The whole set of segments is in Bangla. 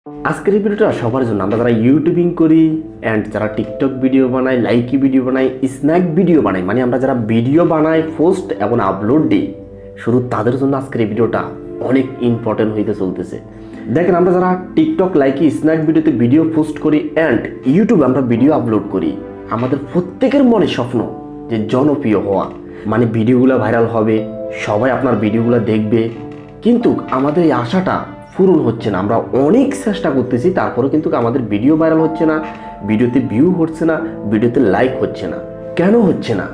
আজকের এই ভিডিওটা সবার জন্য। আমরা যারা ইউটিউবিং করি অ্যান্ড যারা টিকটক ভিডিও বানাই, লাইকি ভিডিও বানাই, স্ন্যাক ভিডিও বানাই, মানে আমরা যারা ভিডিও বানাই, পোস্ট এবং আপলোড দিই, শুধু তাদের জন্য আজকের এই ভিডিওটা অনেক ইম্পর্টেন্ট হইতে চলতেছে। দেখেন, আমরা যারা টিকটক, লাইকি, স্ন্যাক ভিডিওতে ভিডিও পোস্ট করি অ্যান্ড ইউটিউবে আমরা ভিডিও আপলোড করি, আমাদের প্রত্যেকের মনে স্বপ্ন যে জনপ্রিয় হওয়া, মানে ভিডিওগুলো ভাইরাল হবে, সবাই আপনার ভিডিওগুলো দেখবে। কিন্তু আমাদের এই আশাটা পূরণ হচ্ছে না। আমরা অনেক চেষ্টা করতেছি, তারপরেও কিন্তু আমাদের ভিডিও ভাইরাল হচ্ছে না, ভিডিওতে ভিউ হচ্ছে না, ভিডিওতে লাইক হচ্ছে না। কেন হচ্ছে না?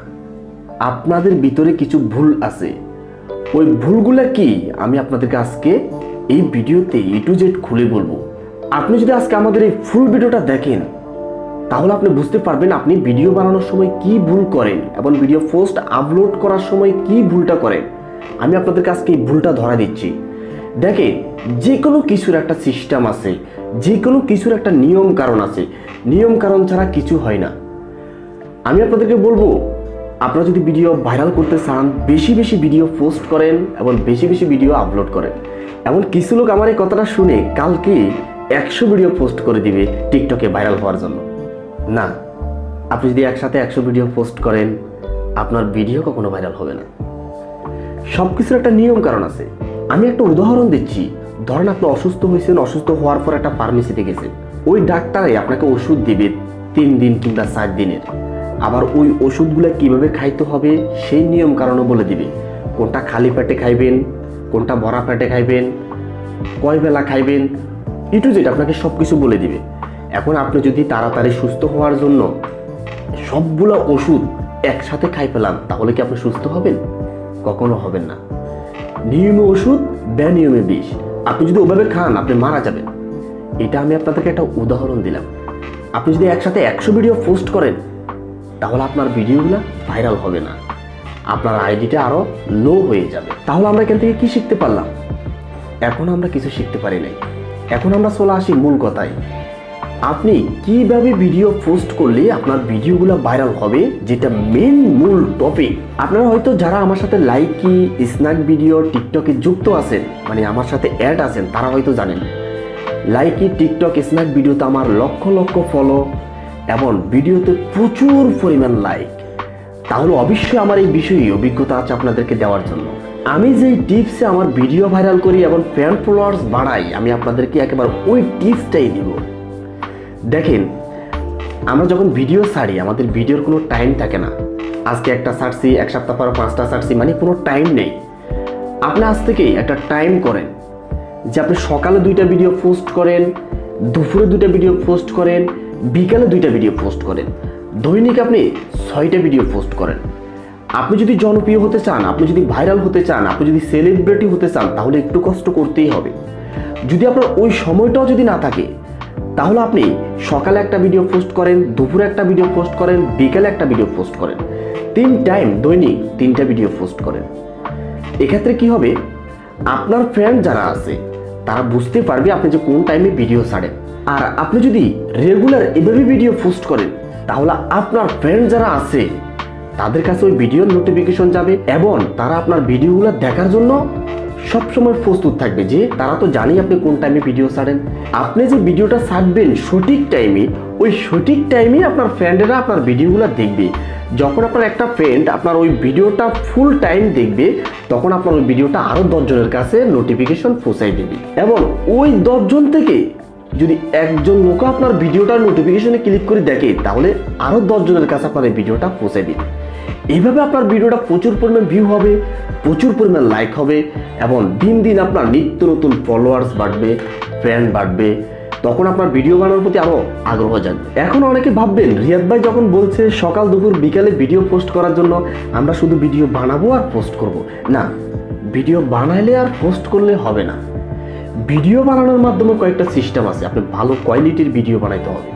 আপনাদের ভিতরে কিছু ভুল আছে। ওই ভুলগুলা কি আমি আপনাদেরকে আজকে এই ভিডিওতে A to Z খুলে বলবো। আপনি যদি আজকে আমাদের এই ফুল ভিডিওটা দেখেন, তাহলে আপনি বুঝতে পারবেন আপনি ভিডিও বানানোর সময় কি ভুল করেন এবং ভিডিও পোস্ট আপলোড করার সময় কি ভুলটা করেন। আমি আপনাদেরকে আজকে এই ভুলটা ধরা দিচ্ছি। দেখেন, যে কোনো কিছুর একটা সিস্টেম আছে, যে কোনো কিছুর একটা নিয়ম কারণ আছে। নিয়ম কারণ ছাড়া কিছু হয় না। আমি আপনাদেরকে বলবো, আপনারা যদি ভিডিও ভাইরাল করতে চান, বেশি বেশি ভিডিও পোস্ট করেন এবং বেশি বেশি ভিডিও আপলোড করেন। এমন কিছু লোক আমার এই কথাটা শুনে কালকে 100 ভিডিও পোস্ট করে দিবে টিকটকে ভাইরাল হওয়ার জন্য। না, আপনি যদি একসাথে 100 ভিডিও পোস্ট করেন, আপনার ভিডিও কখনো ভাইরাল হবে না। সব কিছুর একটা নিয়ম কারণ আছে। আমি একটা উদাহরণ দিচ্ছি। ধরেন আপনি অসুস্থ হয়েছেন, অসুস্থ হওয়ার পর একটা ফার্মেসিতে গেছেন। ওই ডাক্তারে আপনাকে ওষুধ দিবে 3 দিন কিংবা 4 দিনের। আবার ওই ওষুধগুলো কিভাবে খাইতে হবে সেই নিয়ম কারণও বলে দিবে। কোনটা খালি পেটে খাইবেন, কোনটা ভরা পেটে খাইবেন, কয় বেলা খাইবেন, A to Z আপনাকে সব কিছু বলে দিবে। এখন আপনি যদি তাড়াতাড়ি সুস্থ হওয়ার জন্য সবগুলো ওষুধ একসাথে খাই ফেলান, তাহলে কি আপনি সুস্থ হবেন? কখনো হবেন না। নিয়মে ওষুধ, বেনিয়মে বিষ। আপনি যদি ওভাবে খান, আপনি মারা যাবেন। এটা আমি আপনাদেরকে একটা উদাহরণ দিলাম। আপনি যদি একসাথে 100 ভিডিও পোস্ট করেন, তাহলে আপনার ভিডিওগুলো ভাইরাল হবে না, আপনার আইডিটা আরো লো হয়ে যাবে। তাহলে আমরা এখান থেকে কি শিখতে পারলাম? এখন আমরা কিছু শিখতে পারি নাই। এখন আমরা চলে আসি মূল কথায়। আপনি কিভাবে ভিডিও পোস্ট করলে আপনার ভিডিওগুলো ভাইরাল হবে, যেটা মেন মূল টপিক। আপনারা হয়তো যারা আমার সাথে লাইকি, স্ন্যাক ভিডিও, টিকটকে যুক্ত আছেন, মানে আমার সাথে অ্যাড আছেন, তারা হয়তো জানেন লাইকি, টিকটক, স্ন্যাক ভিডিওতে আমার লক্ষ লক্ষ ফলো এবং ভিডিওতে প্রচুর পরিমাণ লাইক। তাহলে অবশ্যই আমার এই বিষয়ে অভিজ্ঞতা আছে আপনাদেরকে দেওয়ার জন্য। আমি যেই টিপসে আমার ভিডিও ভাইরাল করি এবং ফ্যান ফলোয়ার্স বাড়াই, আমি আপনাদেরকে একেবারে ওই টিপসটাই দিব। দেখেন, আমরা যখন ভিডিও ছাড়ি, আমাদের ভিডিওর কোনো টাইম থাকে না। আজকে একটা ছাড়ছি, 1 সপ্তাহ পর 5টা ছাড়ছি, মানে কোনো টাইম নেই। আপনি আজ থেকেই একটা টাইম করেন যে আপনি সকালে 2টা ভিডিও পোস্ট করেন, দুপুরে 2টা ভিডিও পোস্ট করেন, বিকালে 2টা ভিডিও পোস্ট করেন। দৈনিক আপনি 6টা ভিডিও পোস্ট করেন। আপনি যদি জনপ্রিয় হতে চান, আপনি যদি ভাইরাল হতে চান, আপনি যদি সেলিব্রিটি হতে চান, তাহলে একটু কষ্ট করতেই হবে। যদি আপনার ওই সময়টাও যদি না থাকে, তাহলে আপনি সকালে একটা ভিডিও পোস্ট করেন, দুপুরে একটা ভিডিও পোস্ট করেন, বিকালে একটা ভিডিও পোস্ট করেন। 3 টাইম দৈনিক 3টা ভিডিও পোস্ট করেন। এক্ষেত্রে কি হবে, আপনার ফ্রেন্ড যারা আছে তারা বুঝতে পারবে আপনি যে কোন টাইমে ভিডিও ছাড়েন। আর আপনি যদি রেগুলার এভাবে ভিডিও পোস্ট করেন, তাহলে আপনার ফ্রেন্ড যারা আছে তাদের কাছে ওই ভিডিওর নোটিফিকেশন যাবে এবং তারা আপনার ভিডিওগুলো দেখার জন্য সবসময় প্রস্তুত থাকবে, যে তারা তো জানি আপনি কোন টাইমে ভিডিও ছাড়েন। আপনি যে ভিডিওটা ছাড়বেন সঠিক টাইমে, ওই সঠিক টাইমে আপনার ফ্রেন্ডেরা আপনার ভিডিওগুলো দেখবে। যখন আপনার একটা ফ্রেন্ড আপনার ওই ভিডিওটা ফুল টাইম দেখবে, তখন আপনার ওই ভিডিওটা আরও 10 জনের কাছে নোটিফিকেশন পৌঁছাই দেবে এবং ওই 10 জন থেকে যদি একজন লোক আপনার ভিডিওটার নোটিফিকেশনে ক্লিক করে দেখে, তাহলে আরও 10 জনের কাছে আপনার এই ভিডিওটা পৌঁছাই দেবে। এইভাবে আপনার ভিডিওটা প্রচুর পরিমাণ ভিউ হবে, প্রচুর পরিমাণ লাইক হবে এবং দিন দিন আপনার নিত্য নতুন ফলোয়ার্স বাড়বে, ফ্রেন্ড বাড়বে। তখন আপনার ভিডিও বানানোর প্রতি আরও আগ্রহ জাগবে। এখন অনেকে ভাববেন, রিয়াদ ভাই যখন বলছে সকাল দুপুর বিকালে ভিডিও পোস্ট করার জন্য, আমরা শুধু ভিডিও বানাবো আর পোস্ট করব। না, ভিডিও বানাইলে আর পোস্ট করলে হবে না। ভিডিও বানানোর মাধ্যমে কয়েকটা সিস্টেম আছে। আপনি ভালো কোয়ালিটির ভিডিও বানাইতে হবে।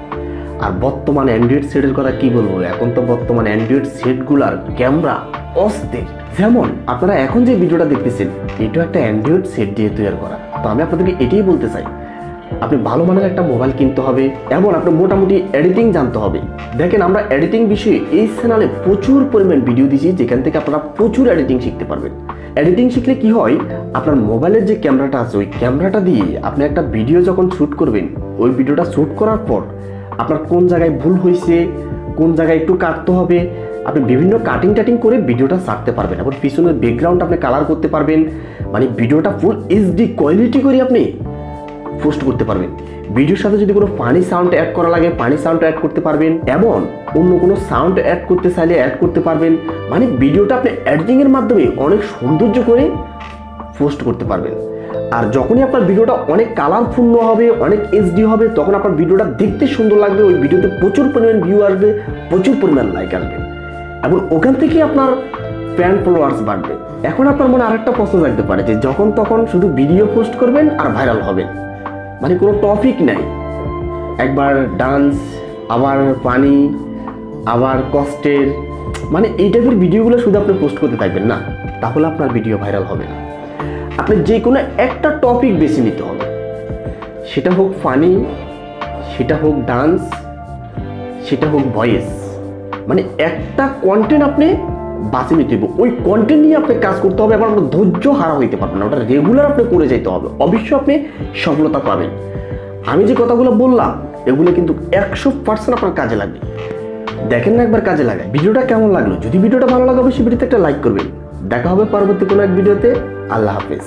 আর বর্তমান অ্যান্ড্রয়েড সেটের কথা কি বলবো, এখন তো বর্তমান অ্যান্ড্রয়েড সেটগুলার ক্যামেরা অস্থির। যেমন আপনারা এখন যে ভিডিওটা দেখতেছেন, এটা একটা অ্যান্ড্রয়েড সেট দিয়ে তৈরি করা। তো আমি আপনাদেরকে এটাই বলতে চাই, আপনি ভালো মানের একটা মোবাইল কিনতে হবে এবং আপনার মোটামুটি এডিটিং জানতে হবে। দেখেন, আমরা এডিটিং বিষয়ে এই চ্যানেলে প্রচুর পরিমাণ ভিডিও দিয়েছি, যেখান থেকে আপনারা প্রচুর এডিটিং শিখতে পারবেন এডিটিং শিখলে কি হয়, আপনার মোবাইলের যে ক্যামেরাটা আছে ওই ক্যামেরাটা দিয়ে আপনি একটা ভিডিও যখন শ্যুট করবেন, ওই ভিডিওটা শ্যুট করার পর আপনার কোন জায়গায় ভুল হয়েছে, কোন জায়গায় একটু কাটতে হবে, আপনি বিভিন্ন কাটিং টাটিং করে ভিডিওটা ছাড়তে পারবেন। এবং পিছনের ব্যাকগ্রাউন্ড আপনি কালার করতে পারবেন, মানে ভিডিওটা ফুল এইচডি কোয়ালিটি করে আপনি পোস্ট করতে পারবেন। ভিডিওর সাথে যদি কোনো ফানি সাউন্ড অ্যাড করা লাগে ফানি সাউন্ড অ্যাড করতে পারবেন, এবং অন্য কোনো সাউন্ড অ্যাড করতে চাইলে অ্যাড করতে পারবেন। মানে ভিডিওটা আপনি এডিটিংয়ের মাধ্যমে অনেক সৌন্দর্য করে পোস্ট করতে পারবেন। আর যখনই আপনার ভিডিওটা অনেক কালারফুল হবে, অনেক এইচডি হবে, তখন আপনার ভিডিওটা দেখতে সুন্দর লাগবে, ওই ভিডিওতে প্রচুর পরিমাণ ভিউ আসবে, প্রচুর পরিমাণ লাইক আসবে, এবং ওখান থেকে আপনার ফ্যান ফলোয়ার্স বাড়বে। এখন আপনার মনে আরেকটা প্রশ্ন থাকতে পারে যে যখন তখন শুধু ভিডিও পোস্ট করবেন আর ভাইরাল হবেন, মানে কোনো টপিক নাই, একবার ডান্স, আবার পানি, আবার কষ্টের, মানে এই টাইপের ভিডিওগুলো শুধু আপনি পোস্ট করতে থাকবেন না, তাহলে আপনার ভিডিও ভাইরাল হবে না। আপনি যে কোনো একটা টপিক বেছে নিতে হবে, সেটা হোক ফানি, সেটা হোক ডান্স, সেটা হোক ভয়েস, মানে একটা কন্টেন্ট আপনি বাছে নিতে হবে, ওই কন্টেন্ট নিয়ে আপনি কাজ করতে হবে, এবং আপনার ধৈর্য হারা হইতে পারবেন না, ওটা রেগুলার আপনি করে যেতে হবে, অবশ্যই আপনি সফলতা পাবেন। আমি যে কথাগুলো বললাম এগুলো কিন্তু 100% আপনার কাজে লাগবে। দেখেন না একবার কাজে লাগায়। ভিডিওটা কেমন লাগলো? যদি ভিডিওটা ভালো লাগে অবশ্যই ভিডিওতে একটা লাইক করবেন। দেখা হবে পরবর্তী কোনো এক ভিডিওতে। আল্লাহ হাফেজ।